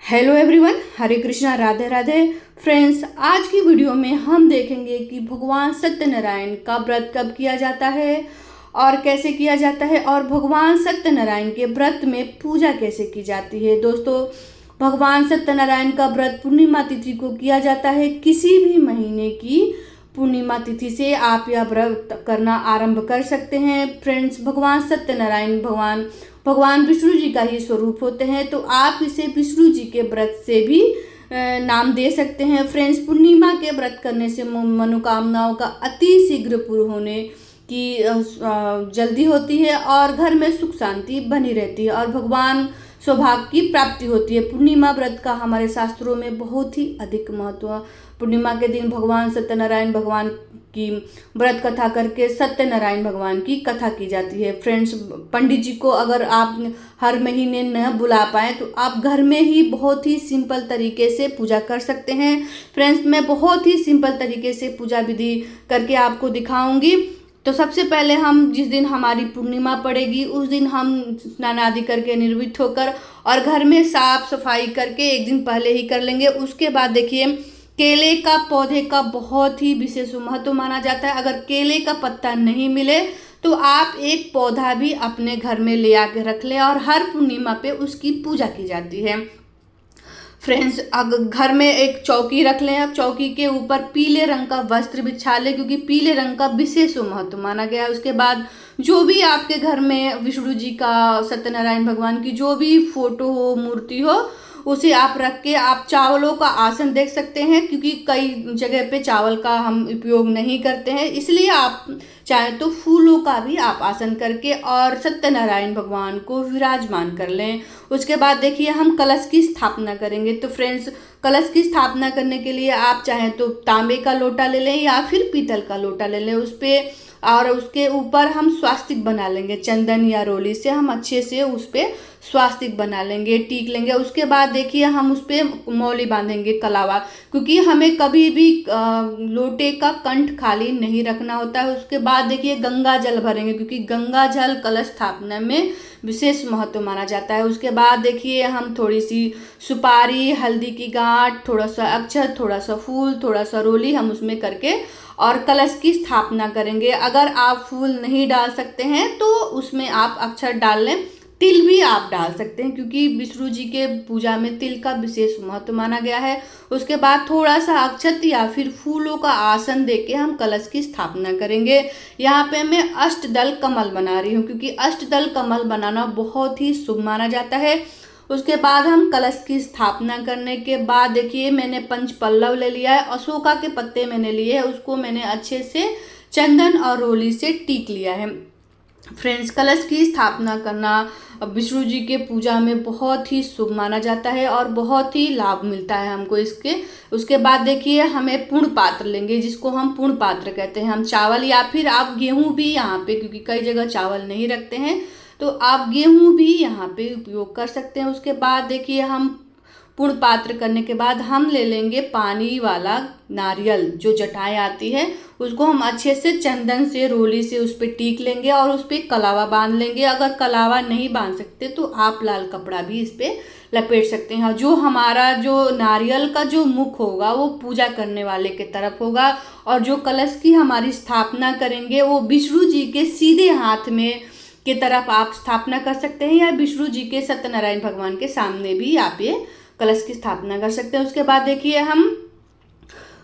Hello everyone, हरे Krishna, Radhe Radhe. Friends, आज की video में हम देखेंगे कि भगवान सत्यनारायण का व्रत कब किया जाता है और कैसे किया जाता है, और भगवान सत्यनारायण के व्रत में पूजा कैसे की जाती है। दोस्तों, भगवान सत्यनारायण का व्रत पूर्णिमा तिथि को किया जाता है। किसी भी महीने की पूर्णिमा तिथि से आप यह व्रत करना आरंभ कर सकते हैं। फ्रेंड्स, भगवान सत्यनारायण भगवान विष्णु जी का ही स्वरूप होते हैं, तो आप इसे विष्णु जी के व्रत से भी नाम दे सकते हैं। फ्रेंड्स, पूर्णिमा के व्रत करने से मनोकामनाओं का अति शीघ्र पूर्ण होने की जल्दी होती है और घर में सुख शांति बनी रहती है और भगवान सौभाग्य की प्राप्ति होती है। पूर्णिमा व्रत का हमारे शास्त्रों में बहुत ही अधिक महत्व। पूर्णिमा के दिन भगवान सत्यनारायण भगवान की व्रत कथा करके सत्यनारायण भगवान की कथा की जाती है। फ्रेंड्स, पंडित जी को अगर आप हर महीने न बुला पाए तो आप घर में ही बहुत ही सिंपल तरीके से पूजा कर सकते हैं। फ्रेंड्स, मैं बहुत ही सिंपल तरीके से पूजा विधि करके आपको दिखाऊंगी। तो सबसे पहले हम जिस दिन हमारी पूर्णिमा पड़ेगी उस दिन हम स्नान आदि करके निर्वित होकर और घर में साफ सफाई करके एक दिन पहले ही कर लेंगे। उसके बाद देखिए, केले का पौधे का बहुत ही विशेष महत्व माना जाता है। अगर केले का पत्ता नहीं मिले तो आप एक पौधा भी अपने घर में ले आके रख लें और हर पूर्णिमा पे उसकी पूजा की जाती है। फ्रेंड्स, अगर घर में एक चौकी रख लें, अब चौकी के ऊपर पीले रंग का वस्त्र बिछा लें, क्योंकि पीले रंग का विशेष महत्व माना गया है। उसके बाद जो भी आपके घर में विष्णु जी का, सत्यनारायण भगवान की जो भी फोटो हो, मूर्ति हो, उसे आप रख के आप चावलों का आसन देख सकते हैं, क्योंकि कई जगह पे चावल का हम उपयोग नहीं करते हैं, इसलिए आप चाहे तो फूलों का भी आप आसन करके और सत्यनारायण भगवान को विराजमान कर लें। उसके बाद देखिए, हम कलश की स्थापना करेंगे। तो फ्रेंड्स, कलश की स्थापना करने के लिए आप चाहें तो तांबे का लोटा ले लें या फिर पीतल का लोटा ले लें। उस पर और उसके ऊपर हम स्वास्तिक बना लेंगे। चंदन या रोली से हम अच्छे से उस पर स्वास्तिक बना लेंगे, टीक लेंगे। उसके बाद देखिए, हम उस पर मौली बांधेंगे, कलावा, क्योंकि हमें कभी भी लोटे का कंठ खाली नहीं रखना होता है। उसके बाद देखिए, गंगा जल भरेंगे, क्योंकि गंगा जल कलश स्थापना में विशेष महत्व माना जाता है। उसके बाद देखिए, हम थोड़ी सी सुपारी, हल्दी की गांठ, थोड़ा सा अक्षत, थोड़ा सा फूल, थोड़ा सा रोली हम उसमें करके और कलश की स्थापना करेंगे। अगर आप फूल नहीं डाल सकते हैं तो उसमें आप अक्षत डाल लें, तिल भी आप डाल सकते हैं, क्योंकि विष्णु जी के पूजा में तिल का विशेष महत्व माना गया है। उसके बाद थोड़ा सा अक्षत या फिर फूलों का आसन देके हम कलश की स्थापना करेंगे। यहाँ पे मैं अष्टदल कमल बना रही हूँ, क्योंकि अष्टदल कमल बनाना बहुत ही शुभ माना जाता है। उसके बाद हम कलश की स्थापना करने के बाद देखिए, मैंने पंच पल्लव ले लिया है, अशोका के पत्ते मैंने लिए हैं, उसको मैंने अच्छे से चंदन और रोली से टीक लिया है। फ्रेंड्स, कलश की स्थापना करना विष्णु जी के पूजा में बहुत ही शुभ माना जाता है और बहुत ही लाभ मिलता है हमको इसके। उसके बाद देखिए, हमें पूर्ण पात्र लेंगे, जिसको हम पूर्ण पात्र कहते हैं। हम चावल या फिर आप गेहूं भी यहाँ पे, क्योंकि कई जगह चावल नहीं रखते हैं, तो आप गेहूं भी यहाँ पे उपयोग कर सकते हैं। उसके बाद देखिए, हम पूर्ण पात्र करने के बाद हम ले लेंगे पानी वाला नारियल, जो जटाएं आती है, उसको हम अच्छे से चंदन से, रोली से उस पर टीक लेंगे और उस पर कलावा बांध लेंगे। अगर कलावा नहीं बांध सकते तो आप लाल कपड़ा भी इस पर लपेट सकते हैं। जो हमारा जो नारियल का जो मुख होगा वो पूजा करने वाले के तरफ होगा, और जो कलश की हमारी स्थापना करेंगे वो विष्णु जी के सीधे हाथ में के तरफ आप स्थापना कर सकते हैं, या विष्णु जी के, सत्यनारायण भगवान के सामने भी आप ये कलश की स्थापना कर सकते हैं। उसके बाद देखिए, हम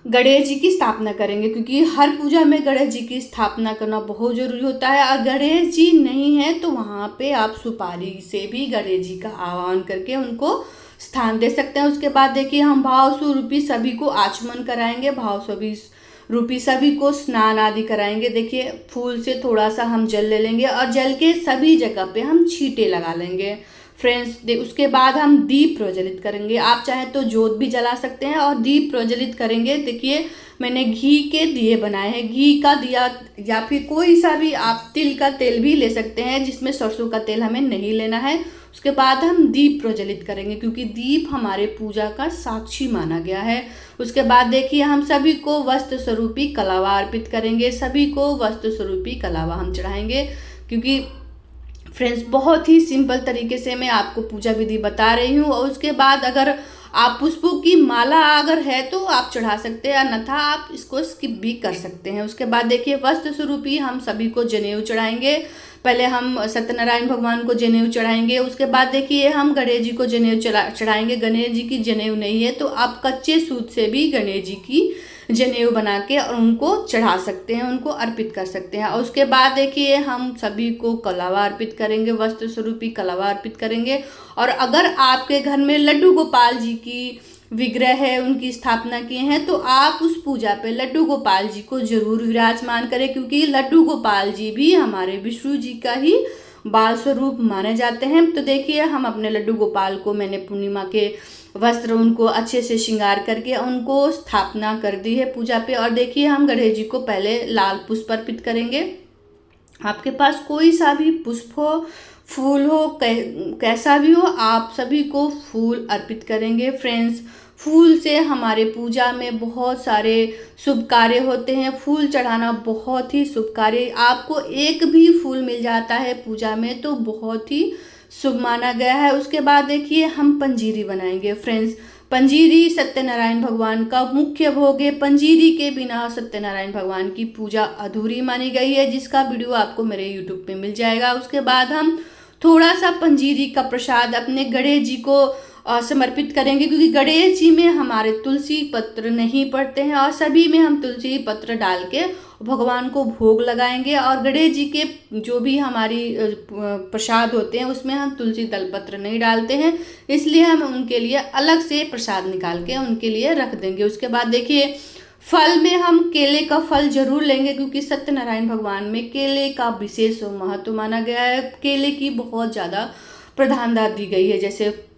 गणेश जी की स्थापना करेंगे, क्योंकि हर पूजा में गणेश जी की स्थापना करना बहुत जरूरी होता है। और गणेश जी नहीं है तो वहाँ पे आप सुपारी से भी गणेश जी का आह्वान करके उनको स्थान दे सकते हैं। उसके बाद देखिए, हम भाव स्वरूपी सभी को आचमन कराएंगे, भाव रूपी सभी को स्नान आदि कराएंगे। देखिए, फूल से थोड़ा सा हम जल ले लेंगे और जल के सभी जगह पे हम छींटे लगा लेंगे। फ्रेंड्स, उसके बाद हम दीप प्रज्वलित करेंगे। आप चाहें तो जोत भी जला सकते हैं और दीप प्रज्वलित करेंगे। देखिए, मैंने घी के दिए बनाए हैं, घी का दिया या फिर कोई सा भी आप तिल का तेल भी ले सकते हैं, जिसमें सरसों का तेल हमें नहीं लेना है। उसके बाद हम दीप प्रज्वलित करेंगे, क्योंकि दीप हमारे पूजा का साक्षी माना गया है। उसके बाद देखिए, हम सभी को वस्त्र स्वरूपी कलावा अर्पित करेंगे, सभी को वस्त्र स्वरूपी कलावा हम चढ़ाएंगे, क्योंकि फ्रेंड्स बहुत ही सिंपल तरीके से मैं आपको पूजा विधि बता रही हूँ। और उसके बाद अगर आप पुष्पों की माला अगर है तो आप चढ़ा सकते हैं, अन्यथा आप इसको स्किप भी कर सकते हैं। उसके बाद देखिए वस्त्र स्वरूप ही हम सभी को जनेऊ चढ़ाएंगे। पहले हम सत्यनारायण भगवान को जनेऊ चढ़ाएंगे, उसके बाद देखिए हम गणेश जी को जनेऊ चढ़ाएंगे। गणेश जी की जनेऊ नहीं है तो आप कच्चे सूत से भी गणेश जी की जनेऊ बना के और उनको चढ़ा सकते हैं, उनको अर्पित कर सकते हैं। और उसके बाद देखिए हम सभी को कलावा अर्पित करेंगे, वस्त्र स्वरूपी कलावा अर्पित करेंगे। और अगर आपके घर में लड्डू गोपाल जी की विग्रह है, उनकी स्थापना किए हैं, तो आप उस पूजा पे लड्डू गोपाल जी को जरूर विराजमान करें, क्योंकि लड्डू गोपाल जी भी हमारे विष्णु जी का ही बाल स्वरूप माने जाते हैं। तो देखिए हम अपने लड्डू गोपाल को, मैंने पूर्णिमा के वस्त्र उनको अच्छे से श्रृंगार करके उनको स्थापना कर दी है पूजा पे। और देखिए हम गणेश जी को पहले लाल पुष्प अर्पित करेंगे। आपके पास कोई सा भी पुष्प हो, फूल हो, कैसा भी हो, आप सभी को फूल अर्पित करेंगे। फ्रेंड्स फूल से हमारे पूजा में बहुत सारे शुभ कार्य होते हैं। फूल चढ़ाना बहुत ही शुभ कार्य, आपको एक भी फूल मिल जाता है पूजा में तो बहुत ही शुभ माना गया है। उसके बाद देखिए हम पंजीरी बनाएंगे। फ्रेंड्स पंजीरी सत्यनारायण भगवान का मुख्य भोग है। पंजीरी के बिना सत्यनारायण भगवान की पूजा अधूरी मानी गई है, जिसका वीडियो आपको मेरे यूट्यूब पे मिल जाएगा। उसके बाद हम थोड़ा सा पंजीरी का प्रसाद अपने गणेश जी को समर्पित करेंगे, क्योंकि गणेश जी में हमारे तुलसी पत्र नहीं पड़ते हैं और सभी में हम तुलसी पत्र डाल के भगवान को भोग लगाएंगे। और गणेश जी के जो भी हमारी प्रसाद होते हैं उसमें हम तुलसी दलपत्र नहीं डालते हैं, इसलिए हम उनके लिए अलग से प्रसाद निकाल के उनके लिए रख देंगे। उसके बाद देखिए फल में हम केले का फल जरूर लेंगे, क्योंकि सत्यनारायण भगवान में केले का विशेष महत्व माना गया है। केले की बहुत ज़्यादा प्रधानता दी गई है। जैसे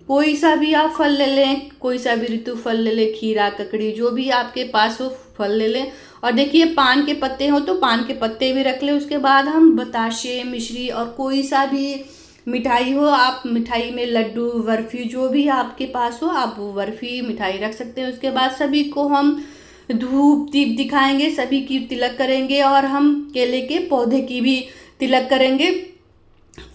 कोई सा भी आप फल ले लें, कोई सा भी ऋतु फल ले लें, खीरा, ककड़ी, जो भी आपके पास हो फल ले लें। और देखिए पान के पत्ते हो तो पान के पत्ते भी रख लें। उसके बाद हम बताशे, मिश्री और कोई सा भी मिठाई हो, आप मिठाई में लड्डू, बर्फी, जो भी आपके पास हो आप वो बर्फी मिठाई रख सकते हैं। उसके बाद सभी को हम धूप दीप दिखाएंगे, सभी की तिलक करेंगे और हम केले के पौधे की भी तिलक करेंगे।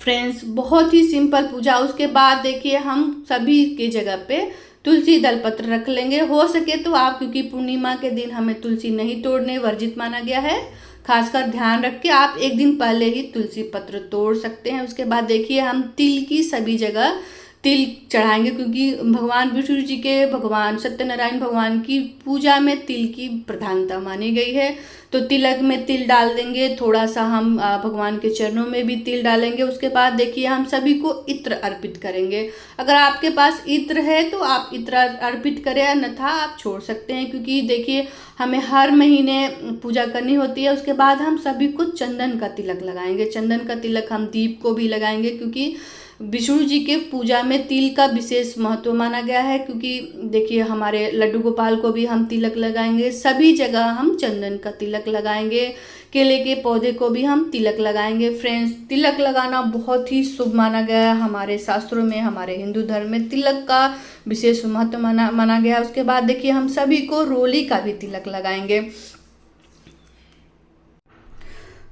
फ्रेंड्स बहुत ही सिंपल पूजा। उसके बाद देखिए हम सभी के जगह पे तुलसी दलपत्र रख लेंगे। हो सके तो आप, क्योंकि पूर्णिमा के दिन हमें तुलसी नहीं तोड़ने वर्जित माना गया है, खासकर ध्यान रख के आप एक दिन पहले ही तुलसी पत्र तोड़ सकते हैं। उसके बाद देखिए हम तिल की सभी जगह तिल चढ़ाएंगे, क्योंकि भगवान विष्णु जी के, भगवान सत्यनारायण भगवान की पूजा में तिल की प्रधानता मानी गई है। तो तिलक में तिल डाल देंगे, थोड़ा सा हम भगवान के चरणों में भी तिल डालेंगे। उसके बाद देखिए हम सभी को इत्र अर्पित करेंगे। अगर आपके पास इत्र है तो आप इत्र अर्पित करें, अन्यथा आप छोड़ सकते हैं, क्योंकि देखिए हमें हर महीने पूजा करनी होती है। उसके बाद हम सभी को चंदन का तिलक लगाएंगे। चंदन का तिलक हम दीप को भी लगाएंगे, क्योंकि विष्णु जी के पूजा में तिल का विशेष महत्व माना गया है। क्योंकि देखिए हमारे लड्डू गोपाल को भी हम तिलक लगाएंगे, सभी जगह हम चंदन का तिलक लगाएंगे, केले के पौधे को भी हम तिलक लगाएंगे। फ्रेंड्स तिलक लगाना बहुत ही शुभ माना गया है हमारे शास्त्रों में, हमारे हिंदू धर्म में तिलक का विशेष महत्व माना गया है। उसके बाद देखिए हम सभी को रोली का भी तिलक लगाएंगे।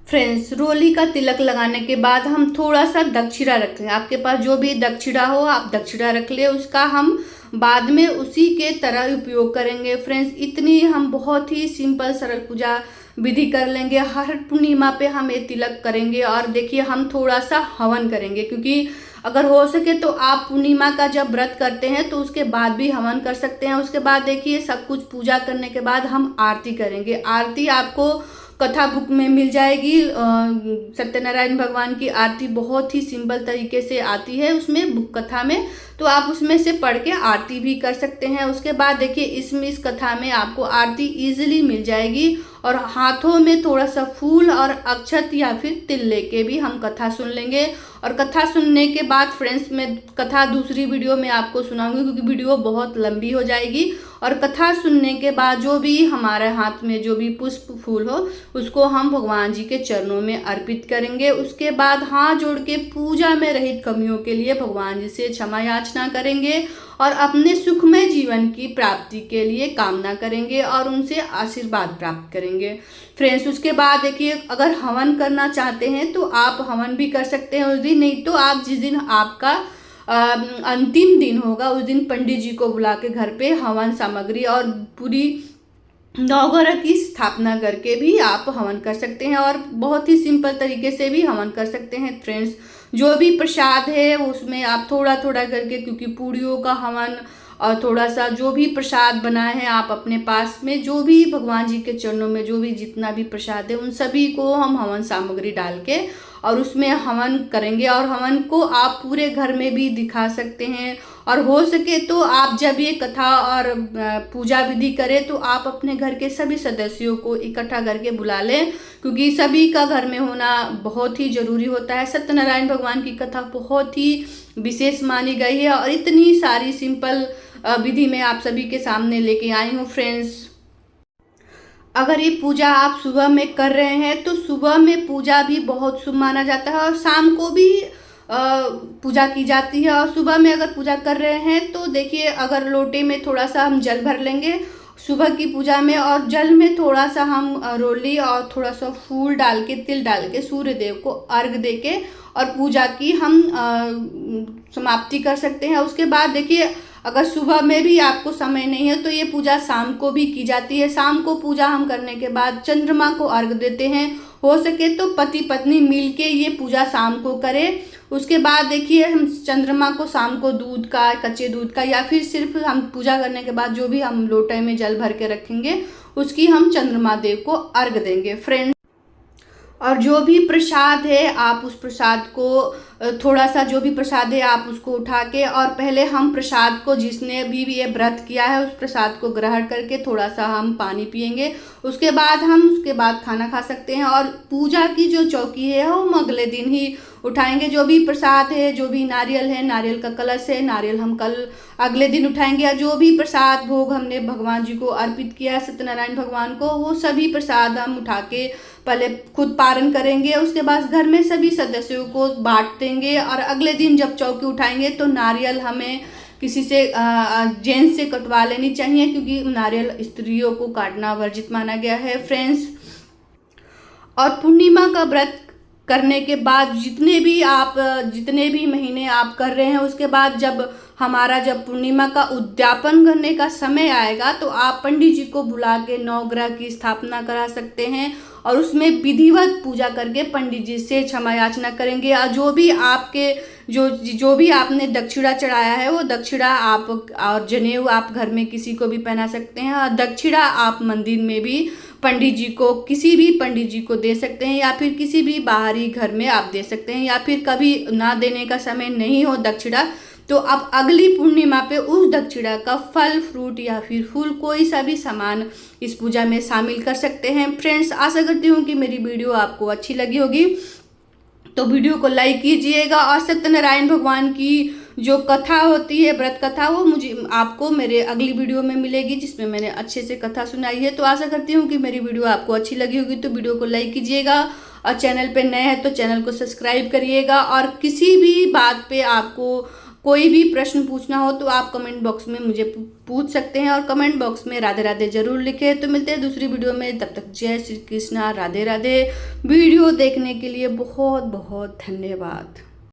फ्रेंड्स रोली का तिलक लगाने के बाद हम थोड़ा सा दक्षिणा रखें। आपके पास जो भी दक्षिणा हो आप दक्षिणा रख ले, उसका हम बाद में उसी के तरह उपयोग करेंगे। फ्रेंड्स इतनी हम बहुत ही सिंपल सरल पूजा विधि कर लेंगे। हर पूर्णिमा पे हम ये तिलक करेंगे। और देखिए हम थोड़ा सा हवन करेंगे, क्योंकि अगर हो सके तो आप पूर्णिमा का जब व्रत करते हैं तो उसके बाद भी हवन कर सकते हैं। उसके बाद देखिए सब कुछ पूजा करने के बाद हम आरती करेंगे। आरती आपको कथा बुक में मिल जाएगी। सत्यनारायण भगवान की आरती बहुत ही सिंपल तरीके से आती है उसमें बुक कथा में, तो आप उसमें से पढ़ के आरती भी कर सकते हैं। उसके बाद देखिए इस कथा में आपको आरती इजीली मिल जाएगी। और हाथों में थोड़ा सा फूल और अक्षत या फिर तिल लेके भी हम कथा सुन लेंगे। और कथा सुनने के बाद फ्रेंड्स मैं कथा दूसरी वीडियो में आपको सुनाऊंगी, क्योंकि वीडियो बहुत लंबी हो जाएगी। और कथा सुनने के बाद जो भी हमारे हाथ में जो भी पुष्प फूल हो उसको हम भगवान जी के चरणों में अर्पित करेंगे। उसके बाद हाथ जोड़ के पूजा में रहित कमियों के लिए भगवान जी से क्षमा याचना करेंगे और अपने सुखमय जीवन की प्राप्ति के लिए कामना करेंगे और उनसे आशीर्वाद प्राप्त करेंगे। करेंगे फ्रेंड्स। उसके बाद देखिए, अगर हवन करना चाहते हैं तो आप हवन भी कर सकते हैं उस दिन, नहीं तो आप जिस दिन आपका अंतिम दिन होगा उस दिन पंडित जी को बुला के घर पे हवन सामग्री और पूरी नवग्रह की स्थापना करके भी आप हवन कर सकते हैं, और बहुत ही सिंपल तरीके से भी हवन कर सकते हैं फ्रेंड्स। जो भी प्रसाद है उसमें आप थोड़ा थोड़ा करके, क्योंकि पूड़ियों का हवन और थोड़ा सा जो भी प्रसाद बनाए हैं आप अपने पास में, जो भी भगवान जी के चरणों में जो भी जितना भी प्रसाद है उन सभी को हम हवन सामग्री डाल के और उसमें हवन करेंगे। और हवन को आप पूरे घर में भी दिखा सकते हैं, और हो सके तो आप जब ये कथा और पूजा विधि करें तो आप अपने घर के सभी सदस्यों को इकट्ठा करके बुला लें, क्योंकि सभी का घर में होना बहुत ही ज़रूरी होता है। सत्यनारायण भगवान की कथा बहुत ही विशेष मानी गई है और इतनी सारी सिंपल विधि में आप सभी के सामने लेके आई हूँ फ्रेंड्स। अगर ये पूजा आप सुबह में कर रहे हैं तो सुबह में पूजा भी बहुत शुभ माना जाता है, और शाम को भी पूजा की जाती है। और सुबह में अगर पूजा कर रहे हैं तो देखिए, अगर लोटे में थोड़ा सा हम जल भर लेंगे सुबह की पूजा में, और जल में थोड़ा सा हम रोली और थोड़ा सा फूल डाल के, तिल डाल के सूर्य देव को अर्घ दे के और पूजा की हम समाप्ति कर सकते हैं। उसके बाद देखिए, अगर सुबह में भी आपको समय नहीं है तो ये पूजा शाम को भी की जाती है। शाम को पूजा हम करने के बाद चंद्रमा को अर्घ देते हैं। हो सके तो पति पत्नी मिलके ये पूजा शाम को करें। उसके बाद देखिए, हम चंद्रमा को शाम को दूध का, कच्चे दूध का, या फिर सिर्फ हम पूजा करने के बाद जो भी हम लोटे में जल भर के रखेंगे उसकी हम चंद्रमा देव को अर्घ देंगे फ्रेंड्स। और जो भी प्रसाद है आप उस प्रसाद को, थोड़ा सा जो भी प्रसाद है आप उसको उठा के, और पहले हम प्रसाद को, जिसने भी ये व्रत किया है उस प्रसाद को ग्रहण करके थोड़ा सा हम पानी पिएंगे। उसके बाद खाना खा सकते हैं। और पूजा की जो चौकी है वो हम अगले दिन ही उठाएंगे। जो भी प्रसाद है, जो भी नारियल है, नारियल का कलश है, नारियल हम कल अगले दिन उठाएंगे। और जो भी प्रसाद भोग हमने भगवान जी को अर्पित किया है, सत्यनारायण भगवान को, वो सभी प्रसाद हम उठा के पहले खुद पारण करेंगे। उसके बाद घर में सभी सदस्यों को बांट देंगे। और अगले दिन जब चौकी उठाएंगे तो नारियल हमें किसी से जेंट्स से कटवा लेनी चाहिए, क्योंकि नारियल स्त्रियों को काटना वर्जित माना गया है फ्रेंड्स। और पूर्णिमा का व्रत करने के बाद जितने भी महीने आप कर रहे हैं, उसके बाद जब पूर्णिमा का उद्यापन करने का समय आएगा तो आप पंडित जी को बुला के नवग्रह की स्थापना करा सकते हैं, और उसमें विधिवत पूजा करके पंडित जी से क्षमा याचना करेंगे। और जो भी आपने दक्षिणा चढ़ाया है वो दक्षिणा आप, और जनेऊ आप घर में किसी को भी पहना सकते हैं, और दक्षिणा आप मंदिर में भी पंडित जी को, किसी भी पंडित जी को दे सकते हैं, या फिर किसी भी बाहरी घर में आप दे सकते हैं। या फिर कभी ना देने का समय नहीं हो दक्षिणा, तो आप अगली पूर्णिमा पे उस दक्षिणा का फल, फ्रूट या फिर फूल, कोई सा भी सामान इस पूजा में शामिल कर सकते हैं फ्रेंड्स। आशा करती हूँ कि मेरी वीडियो आपको अच्छी लगी होगी, तो वीडियो को लाइक कीजिएगा। और सत्यनारायण भगवान की जो कथा होती है, व्रत कथा, वो आपको मेरे अगली वीडियो में मिलेगी, जिसमें मैंने अच्छे से कथा सुनाई है। तो आशा करती हूँ कि मेरी वीडियो आपको अच्छी लगी होगी, तो वीडियो को लाइक कीजिएगा, और चैनल पे नए हैं तो चैनल को सब्सक्राइब करिएगा। और किसी भी बात पे आपको कोई भी प्रश्न पूछना हो तो आप कमेंट बॉक्स में मुझे पूछ सकते हैं, और कमेंट बॉक्स में राधे राधे जरूर लिखें। तो मिलते हैं दूसरी वीडियो में, तब तक जय श्री कृष्णा, राधे राधे। वीडियो देखने के लिए बहुत बहुत धन्यवाद।